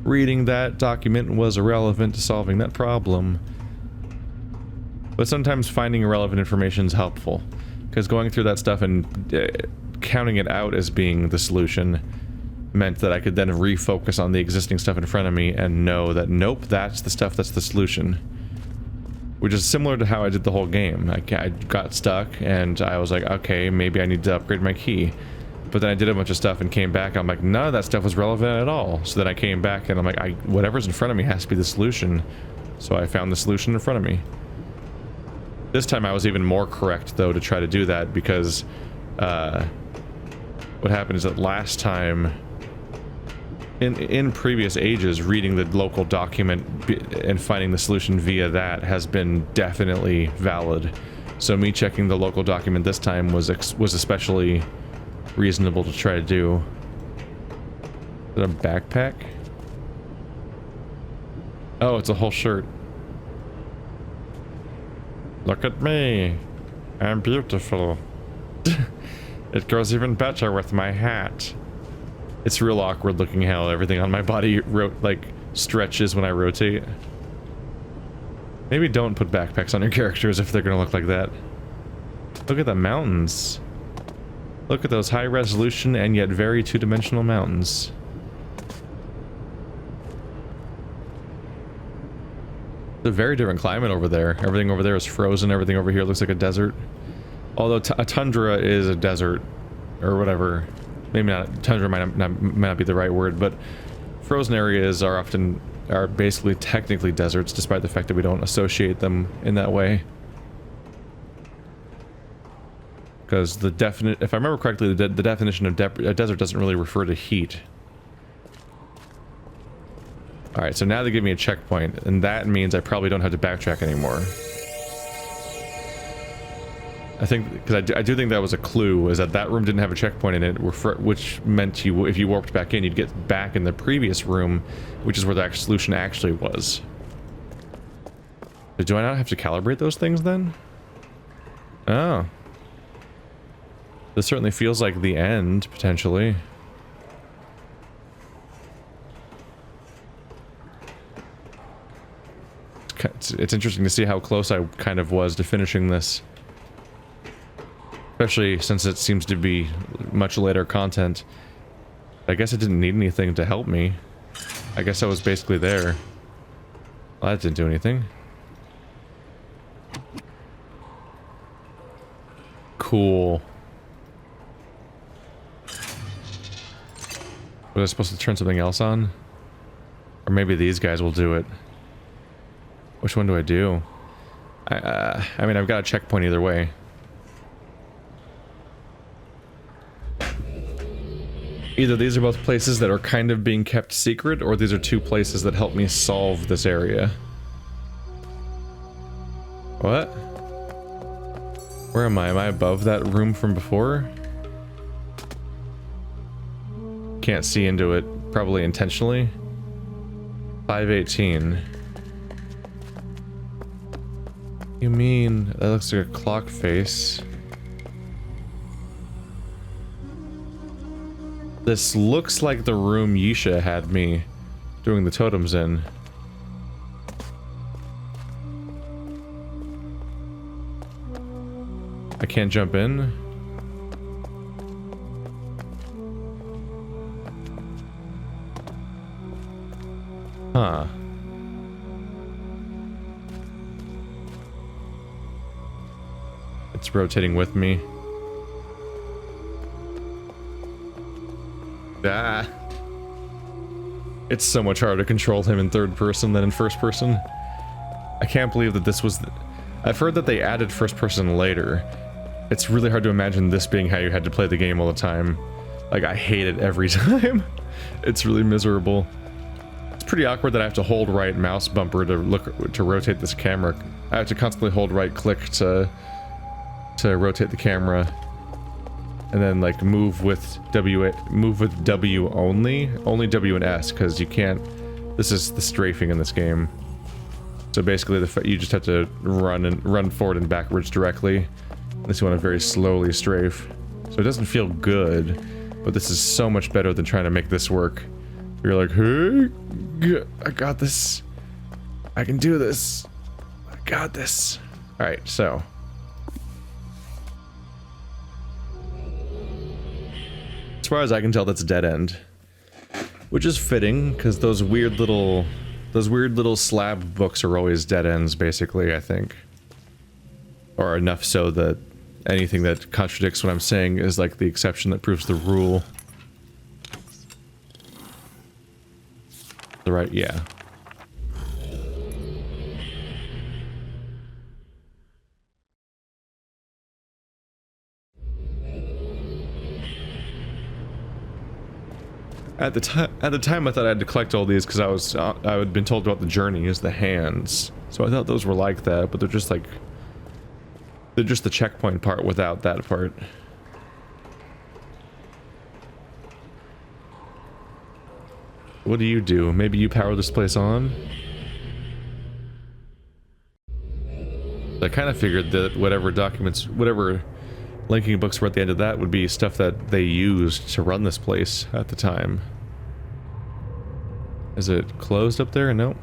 reading that document was irrelevant to solving that problem. But sometimes finding irrelevant information is helpful, because going through that stuff and counting it out as being the solution meant that I could then refocus on the existing stuff in front of me and know that, nope, that's the stuff that's the solution. Which is similar to how I did the whole game. I got stuck and I was like, okay, maybe I need to upgrade my key. But then I did a bunch of stuff and came back and I'm like, none of that stuff was relevant at all. So then I came back and I'm like, whatever's in front of me has to be the solution. So I found the solution in front of me. This time I was even more correct though to try to do that, because what happened is that last time, in previous ages, reading the local document and finding the solution via that has been definitely valid. So me checking the local document this time was especially reasonable to try to do. Is it a backpack? Oh, it's a whole shirt. Look at me. I'm beautiful. It goes even better with my hat. It's real awkward looking how everything on my body like stretches when I rotate. Maybe don't put backpacks on your characters if they're gonna look like that. Look at the mountains. Look at those high resolution and yet very two-dimensional mountains. It's a very different climate over there. Everything over there is frozen, everything over here looks like a desert. Although a tundra is a desert, or whatever. Maybe not, tundra might not be the right word, but frozen areas are basically technically deserts, despite the fact that we don't associate them in that way. Because if I remember correctly, the definition of a desert doesn't really refer to heat. Alright, so now they give me a checkpoint, and that means I probably don't have to backtrack anymore. I think, because I do think that was a clue, is that room didn't have a checkpoint in it, which meant if you warped back in, you'd get back in the previous room, which is where the solution actually was. Do I not have to calibrate those things then? Oh. This certainly feels like the end, potentially. It's interesting to see how close I kind of was to finishing this. Especially since it seems to be much later content. I guess it didn't need anything to help me. I guess I was basically there. Well, that didn't do anything. Cool. Was I supposed to turn something else on? Or maybe these guys will do it. Which one do I do? I mean, I've got a checkpoint either way. Either these are both places that are kind of being kept secret, or these are two places that help me solve this area. What? Where am I? Am I above that room from before? Can't see into it, probably intentionally. 518. You mean that looks like a clock face? This looks like the room Yeesha had me doing the totems in. I can't jump in. Huh. It's rotating with me. Ah. It's so much harder to control him in third person than in first person. I can't believe that this was... I've heard that they added first person later. It's really hard to imagine this being how you had to play the game all the time. Like, I hate it every time. It's really miserable. It's pretty awkward that I have to hold right mouse bumper to rotate this camera. I have to constantly hold right click to rotate the camera. And then like move with W only W and S, because you can't. This is the strafing in this game. So basically, you just have to run forward and backwards directly, unless you want to very slowly strafe. So it doesn't feel good, but this is so much better than trying to make this work. You're like, hey, I got this. I can do this. I got this. Alright, so. As far as I can tell, that's a dead end. Which is fitting, because those weird little slab books are always dead ends, basically, I think. Or enough so that anything that contradicts what I'm saying is like the exception that proves the rule. The right, yeah. At the time I thought I had to collect all these because I had been told about the journey as the hands. So I thought those were like that, but they're just like, they're just the checkpoint part without that part. What do you do? Maybe you power this place on? I kind of figured that whatever documents, whatever linking books were at the end of that would be stuff that they used to run this place at the time. Is it closed up there? Nope.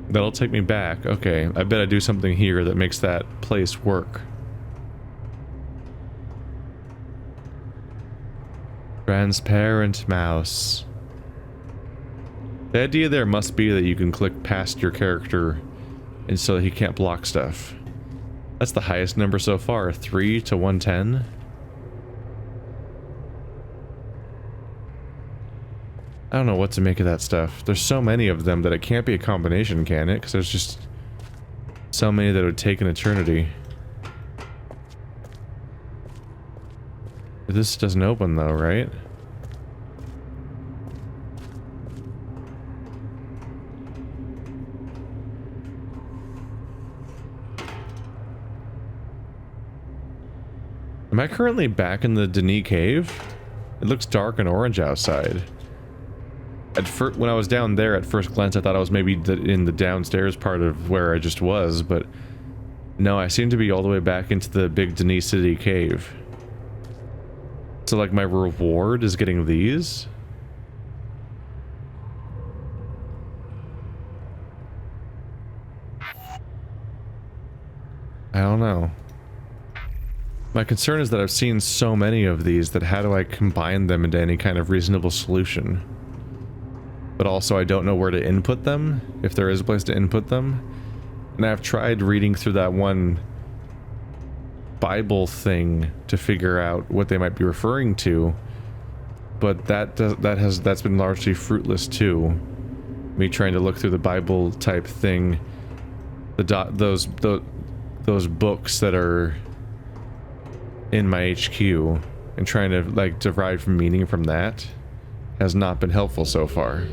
That'll take me back. Okay, I bet I do something here that makes that place work. Transparent mouse. The idea there must be that you can click past your character and so he can't block stuff. That's the highest number so far, 3 to 110. I don't know what to make of that stuff. There's so many of them that it can't be a combination, can it? Because there's just so many that would take an eternity. This doesn't open though, right? Am I currently back in the Denis cave? It looks dark and orange outside. At first, when I was down there at first glance, I thought I was maybe in the downstairs part of where I just was, but no, I seem to be all the way back into the big Denis City cave. So like my reward is getting these? I don't know. My concern is that I've seen so many of these that how do I combine them into any kind of reasonable solution? But also I don't know where to input them, if there is a place to input them. And I've tried reading through that one Bible thing to figure out what they might be referring to, but that's been largely fruitless too. Me trying to look through the Bible type thing, those books that are in my HQ, and trying to like derive meaning from that has not been helpful so far.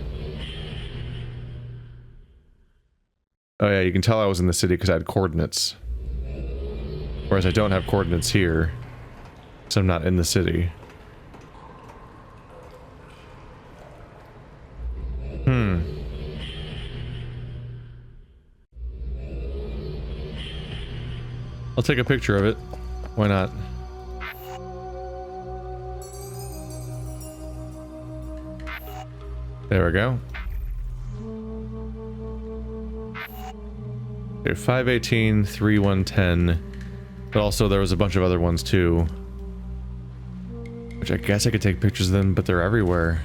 Oh yeah, you can tell I was in the city because I had coordinates. Whereas I don't have coordinates here, so I'm not in the city. I'll take a picture of it. Why not? There we go. Okay, 518, 3110. But also there was a bunch of other ones too. Which I guess I could take pictures of them, but they're everywhere.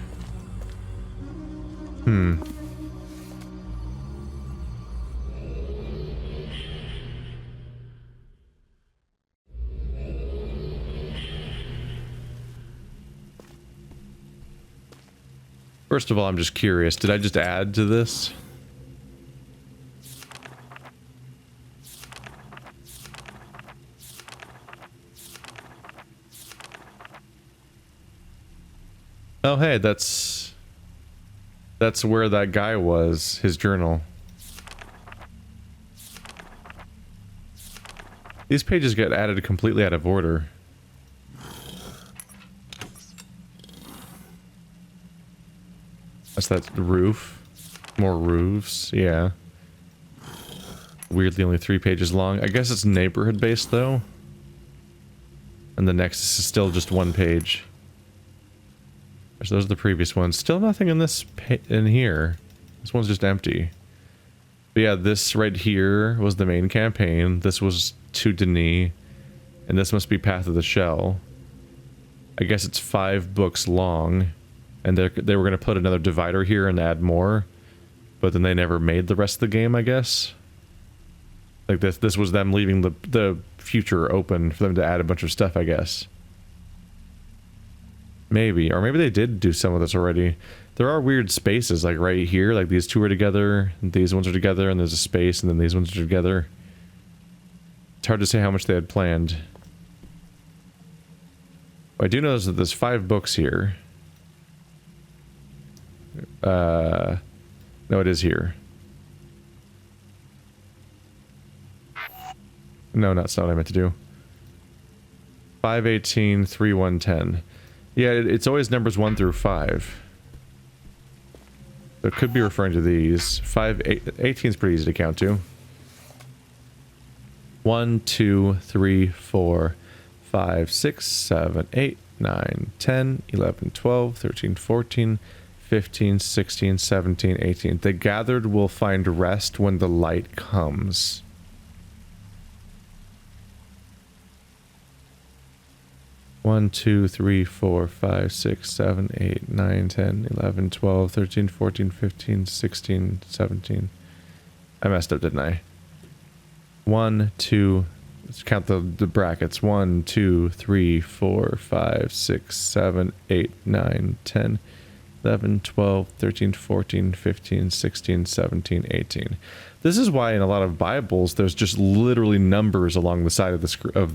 First of all, I'm just curious. Did I just add to this? Oh, hey, that's where that guy was, his journal. These pages get added completely out of order. That's that roof. More roofs, yeah. Weirdly only 3 pages long. I guess it's neighborhood based though. And the next is still just 1 page. So those are the previous ones. Still nothing in this in here. This one's just empty. But yeah, this right here was the main campaign. This was to Denis. And this must be Path of the Shell. I guess it's 5 books long. And they were going to put another divider here and add more. But then they never made the rest of the game, I guess. Like this was them leaving the future open for them to add a bunch of stuff, I guess. Maybe. Or maybe they did do some of this already. There are weird spaces, like right here. Like these two are together, and these ones are together, and there's a space, and then these ones are together. It's hard to say how much they had planned. What I do know is that there's 5 books here. No, it is here. No, that's not what I meant to do. 518, 3110. Yeah, it's always numbers 1 through 5. So it could be referring to these. 18 is pretty easy to count to. 1, 2, 3, 4, 5, 6, 7, 8, 9, 10, 11, 12, 13, 14, 15, 16, 17, 18. The gathered will find rest when the light comes. One, 2, 3, 4, 5, 6, 7, 8, 9, 10, 11, 12, 13, 14, 15, 16, 17. I messed up, didn't I? 1, 2, let's count the brackets. 1, 2, 3, 4, 5, 6, 7, 8, 9, 10, 11, 12, 13, 14, 15, 16, 17, 18. This is why in a lot of Bibles there's just literally numbers along the side of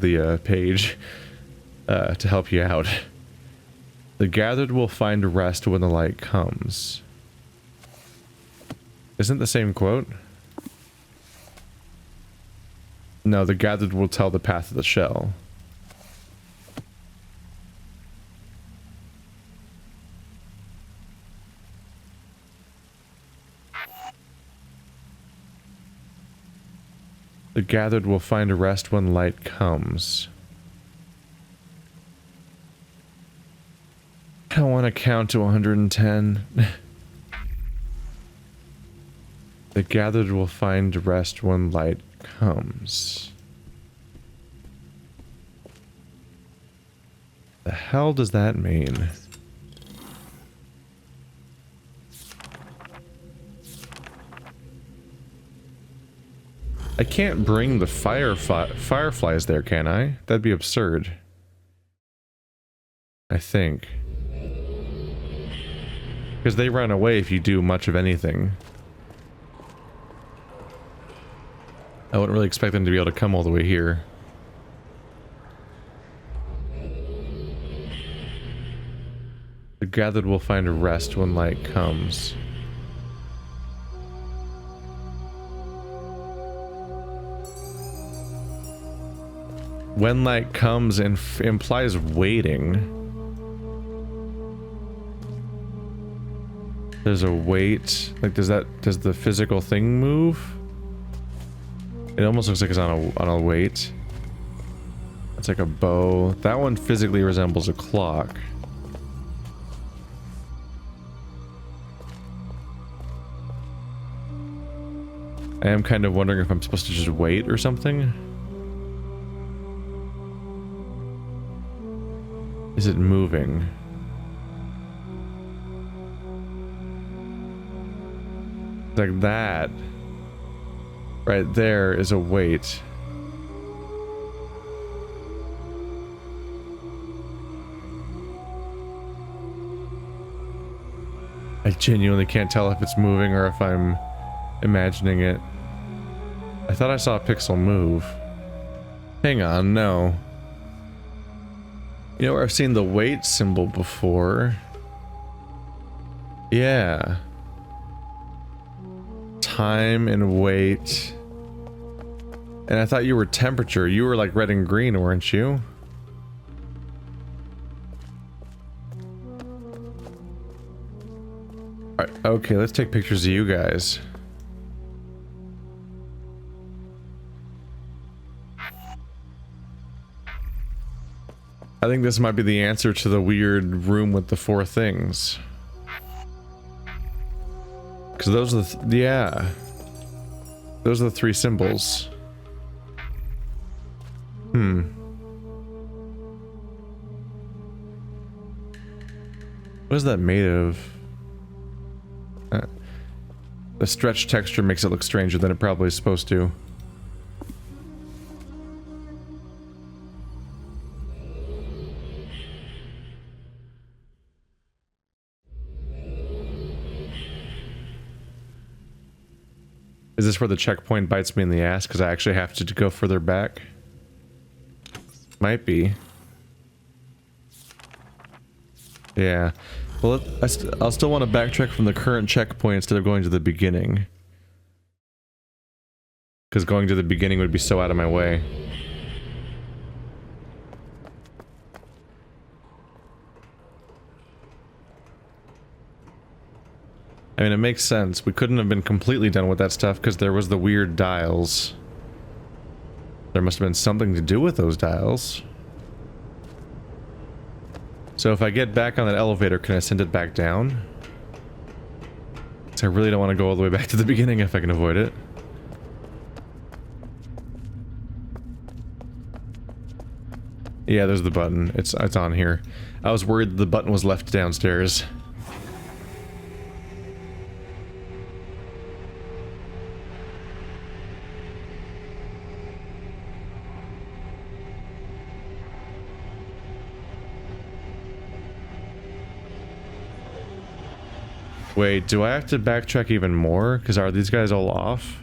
the page. To help you out. The gathered will find rest when the light comes. Isn't the same quote? No, the gathered will tell the path of the shell. The gathered will find rest when light comes. I want to count to 110. The gathered will find rest when light comes. The hell does that mean? I can't bring the fireflies there, can I? That'd be absurd. I think. Because they run away if you do much of anything. I wouldn't really expect them to be able to come all the way here. The gathered will find a rest when light comes. When light comes implies waiting. There's a wait. Like, does the physical thing move? It almost looks like it's on a wait. It's like a bow. That one physically resembles a clock. I am kind of wondering if I'm supposed to just wait or something. Is it moving? Like that. Right there is a wait. I genuinely can't tell if it's moving or if I'm imagining it. I thought I saw a pixel move. Hang on, no. You know where I've seen the wait symbol before? Yeah. Time and wait. And I thought you were temperature. You were like red and green, weren't you? Alright, okay, let's take pictures of you guys. I think this might be the answer to the weird room with the 4 things. Because those are the... yeah. Those are the 3 symbols. Hmm. What is that made of? The stretched texture makes it look stranger than it probably is supposed to. Is this where the checkpoint bites me in the ass because I actually have to go further back? Might be. Yeah. Well, I'll still want to backtrack from the current checkpoint instead of going to the beginning. Because going to the beginning would be so out of my way. I mean, it makes sense. We couldn't have been completely done with that stuff because there was the weird dials. There must have been something to do with those dials. So if I get back on that elevator, can I send it back down? Because I really don't want to go all the way back to the beginning if I can avoid it. Yeah, there's the button. It's on here. I was worried the button was left downstairs. Wait, do I have to backtrack even more? Because are these guys all off?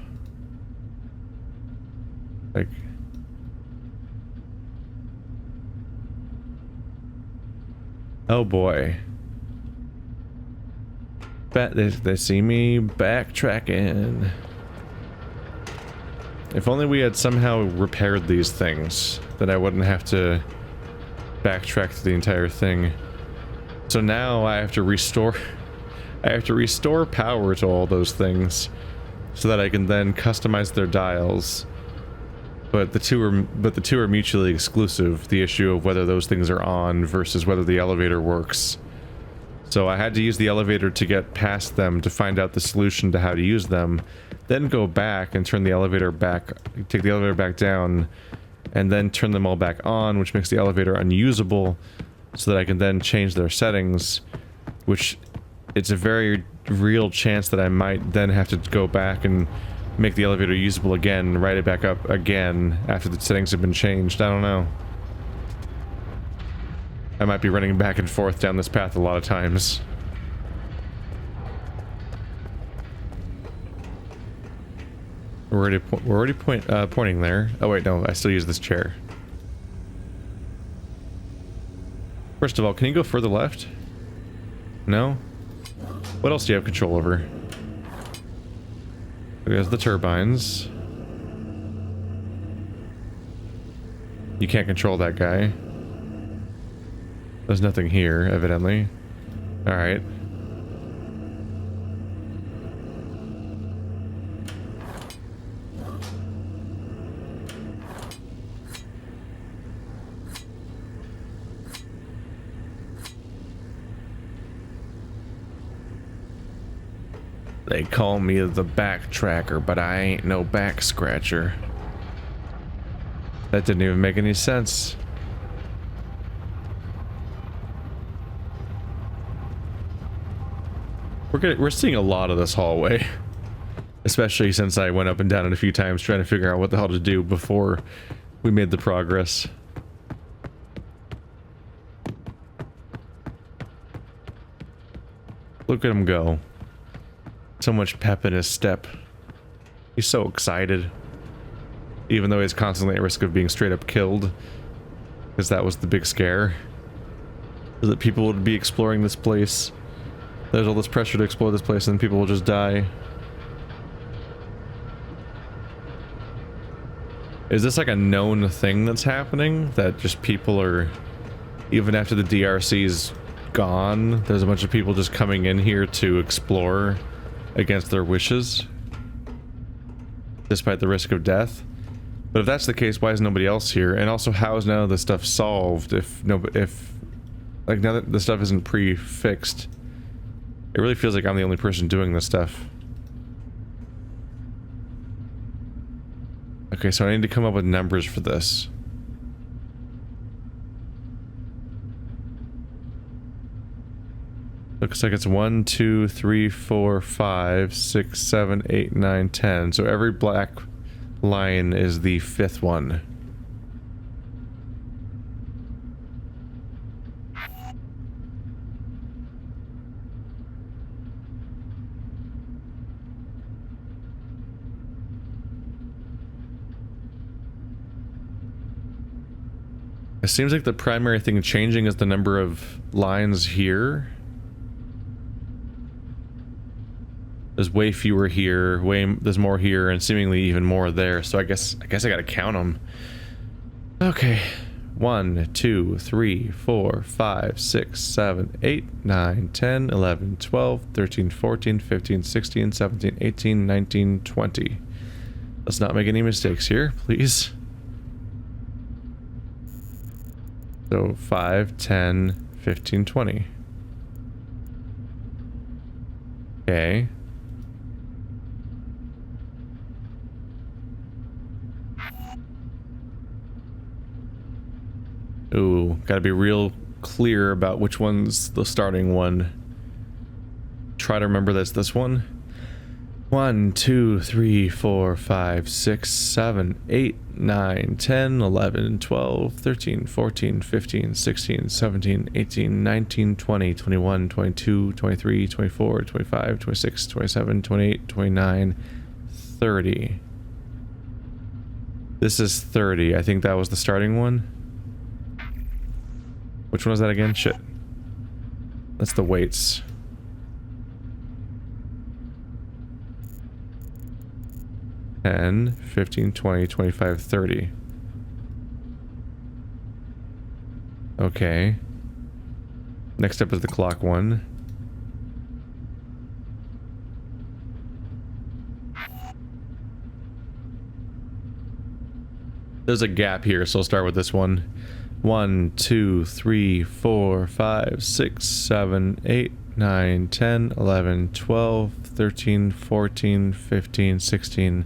Like... oh boy. Bet they see me backtracking. If only we had somehow repaired these things, then I wouldn't have to backtrack to the entire thing. So now I have to restore... I have to restore power to all those things so that I can then customize their dials. But the two are mutually exclusive, the issue of whether those things are on versus whether the elevator works. So I had to use the elevator to get past them to find out the solution to how to use them, then go back and turn the elevator back, take the elevator back down, and then turn them all back on, which makes the elevator unusable so that I can then change their settings, which it's a very real chance that I might then have to go back and make the elevator usable again, write it back up again after the settings have been changed. I don't know. I might be running back and forth down this path a lot of times. We're already pointing there. Oh wait, no, I still use this chair. First of all, can you go further left? No? What else do you have control over? There's the turbines. You can't control that guy. There's nothing here, evidently. Alright. They call me the backtracker, but I ain't no back scratcher. That didn't even make any sense. We're seeing a lot of this hallway. Especially since I went up and down it a few times trying to figure out what the hell to do before we made the progress. Look at him go. So much pep in his step. He's so excited. Even though he's constantly at risk of being straight up killed. Because that was the big scare. That people would be exploring this place. There's all this pressure to explore this place and people will just die. Is this like a known thing that's happening? That just people are... even after the DRC's gone, there's a bunch of people just coming in here to explore against their wishes, despite the risk of death? But if that's the case, why is nobody else here? And also, how is none of this stuff solved if like, now that the stuff isn't pre-fixed? It really feels like I'm the only person doing this stuff. Okay, so I need to come up with numbers for this. Looks like it's 1, 2, 3, 4, 5, 6, 7, 8, 9, 10. So every black line is the 5th one. It seems like the primary thing changing is the number of lines here. There's way fewer here, there's more here, and seemingly even more there. So I guess I gotta count them. Okay. 1, 2, 3, 4, 5, 6, 7, 8, 9, 10, 11, 12, 13, 14, 15, 16, 17, 18, 19, 20. Let's not make any mistakes here, please. So 5, 10, 15, 20. Okay. Ooh, gotta be real clear about which one's the starting one. Try to remember that's this one. 1, 2, 3, 4, 5, 6, 7, 8, 9, 10, 11, 12, 13, 14, 15, 16, 17, 18, 19, 20, 21, 22, 23, 24, 25, 26, 27, 28, 29, 30. This is 30. I think that was the starting one. Which one was that again? Shit. That's the weights. $10, $15, $20, $25, $30. Okay. Next up is the clock one. There's a gap here, so I'll start with this one. 1, 2, 3, 4, 5, 6, 7, 8, 9, 10, 11, 12, 13, 14, 15, 16,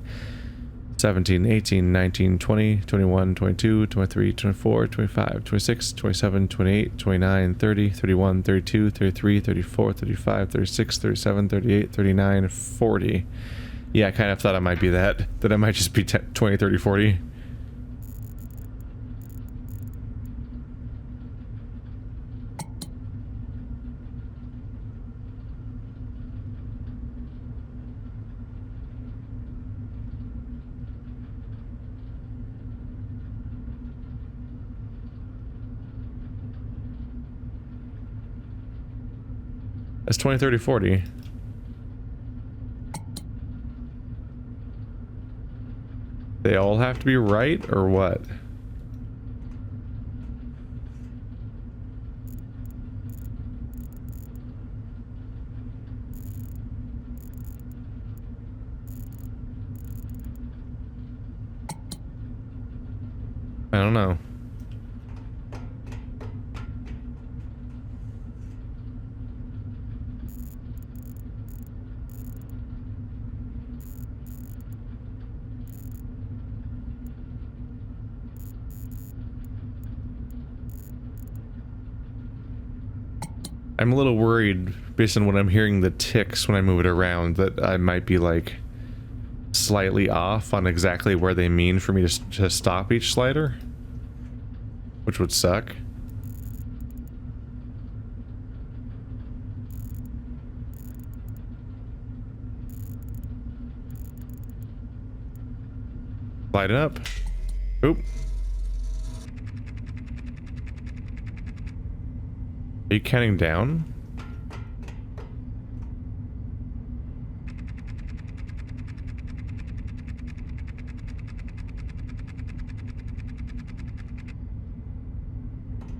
17, 18, 19, 20, 21, 22, 23, 24, 25, 26, 27, 28, 29, 30, 31, 32, 33, 34, 35, 36, 37, 38, 39, 40. Yeah, I kind of thought I might be that I might just be 20, 30, 40. That's 20, 30, 40. They all have to be right, or what? I don't know. I'm a little worried, based on what I'm hearing the ticks when I move it around, that I might be, like, slightly off on exactly where they mean for me to stop each slider. Which would suck. Slide it up. Oop. Are you counting down?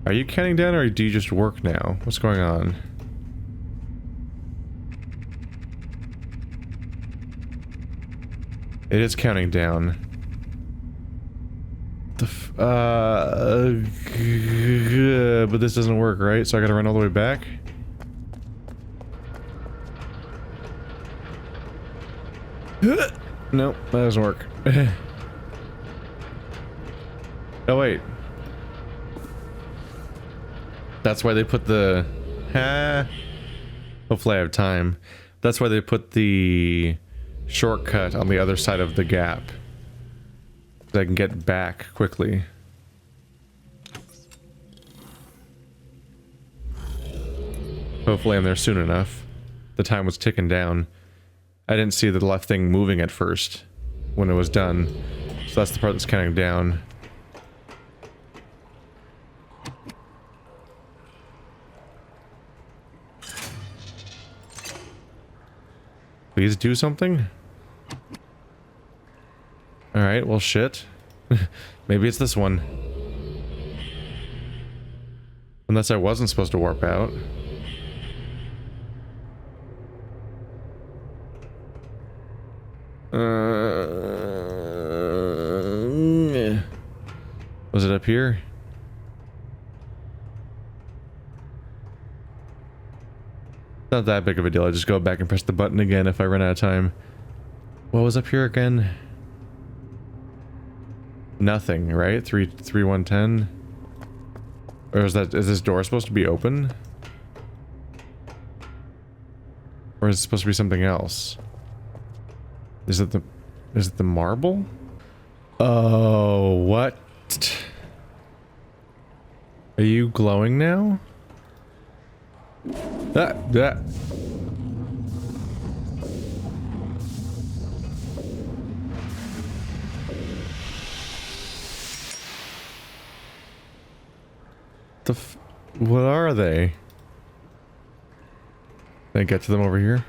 Are you counting down, or do you just work now? What's going on? It is counting down. But this doesn't work, right? So I gotta run all the way back? Nope, that doesn't work. Oh wait. That's why they put the... Hopefully I have time. That's why they put the shortcut on the other side of the gap. So I can get back quickly. Hopefully I'm there soon enough. The time was ticking down. I didn't see the left thing moving at first when it was done. So that's the part that's counting down. Please do something? Alright, well shit. Maybe it's this one. Unless I wasn't supposed to warp out. Was it up here? Not that big of a deal. I just go back and press the button again if I run out of time. What was up here again? Nothing, right? 110? Or is this door supposed to be open? Or is it supposed to be something else? Is it the marble? Oh, what? Are you glowing now? That. What are they? Can I get to them over here?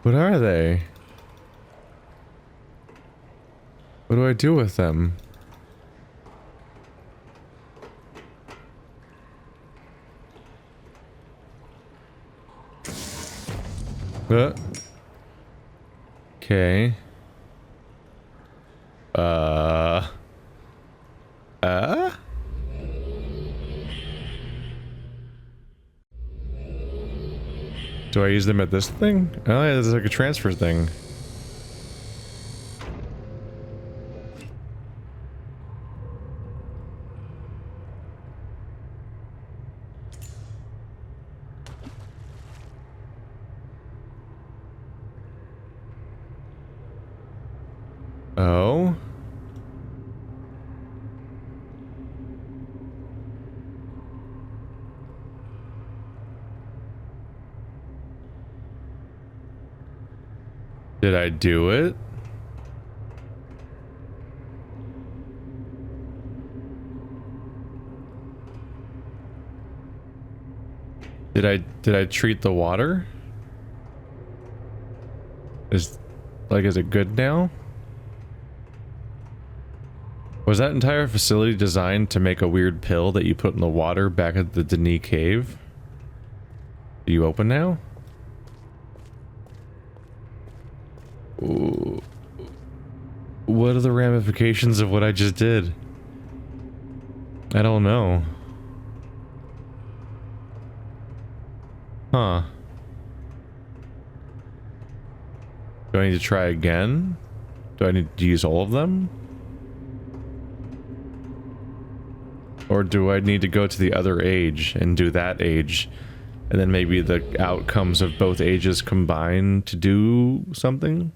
What are they? What do I do with them? Okay. Do I use them at this thing? Oh yeah, this is like a transfer thing. Oh. Did I do it? Did I treat the water? Is it good now? Was that entire facility designed to make a weird pill that you put in the water back at the Denis cave? Are you open now? Ooh. What are the ramifications of what I just did? I don't know. Huh. Do I need to try again? Do I need to use all of them? Or do I need to go to the other age and do that age? And then maybe the outcomes of both ages combine to do something?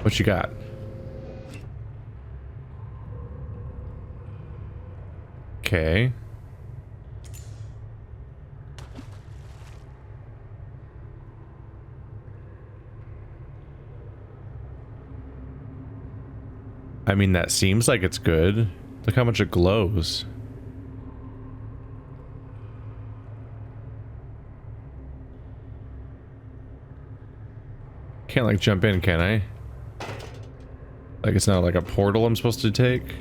What you got? Okay. I mean, that seems like it's good. Look how much it glows. Can't like jump in, can I? Like it's not like a portal I'm supposed to take?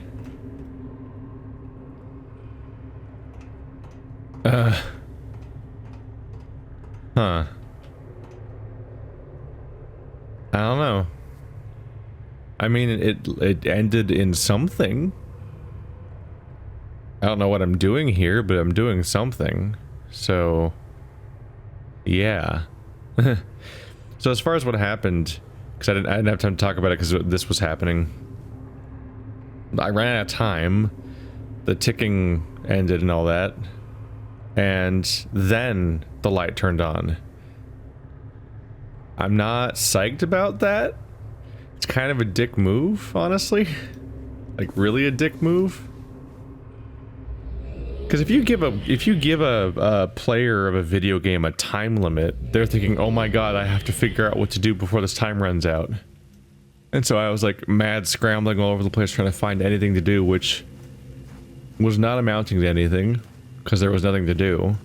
Huh. I don't know. I mean, it ended in something. I don't know what I'm doing here, but I'm doing something. So, yeah. So as far as what happened, because I didn't have time to talk about it because this was happening. I ran out of time. The ticking ended and all that. And then the light turned on. I'm not psyched about that. It's kind of a dick move, honestly. Like really a dick move. Because if you give a player of a video game a time limit, they're thinking, oh my god, I have to figure out what to do before this time runs out. And so I was like mad scrambling all over the place trying to find anything to do, which was not amounting to anything because there was nothing to do.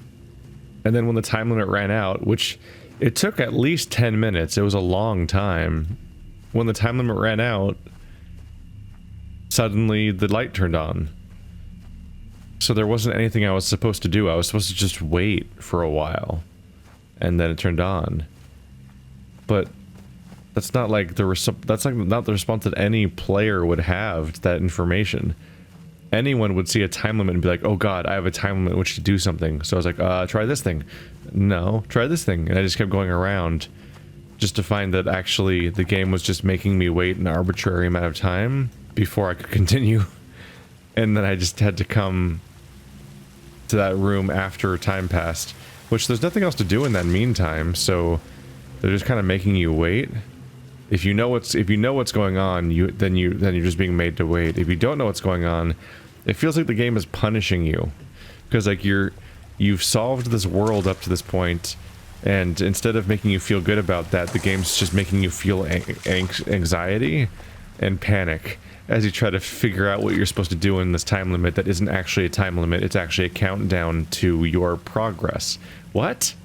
And then when the time limit ran out, which it took at least 10 minutes, it was a long time. When the time limit ran out, suddenly the light turned on. So there wasn't anything I was supposed to do. I was supposed to just wait for a while. And then it turned on. But that's not like that's like not the response that any player would have to that information. Anyone would see a time limit and be like, oh god, I have a time limit in which to do something. So I was like, try this thing. No, try this thing. And I just kept going around just to find that actually the game was just making me wait an arbitrary amount of time before I could continue. And then I just had to come to that room after time passed, which there's nothing else to do in that meantime, so they're just kind of making you wait. If you know what's going on, then you're just being made to wait. If you don't know what's going on, it feels like the game is punishing you, because like you've solved this world up to this point, and instead of making you feel good about that, the game's just making you feel anxiety and panic as you try to figure out what you're supposed to do in this time limit that isn't actually a time limit, it's actually a countdown to your progress. What?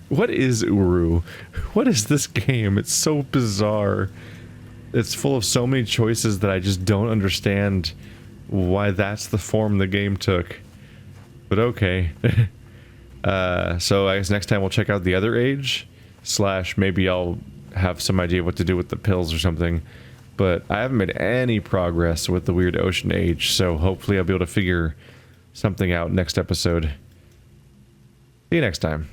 What is Uru? What is this game? It's so bizarre. It's full of so many choices that I just don't understand why that's the form the game took. But okay. So I guess next time we'll check out the other age, / maybe I'll have some idea of what to do with the pills or something. But I haven't made any progress with the weird ocean age, so hopefully I'll be able to figure something out next episode. See you next time.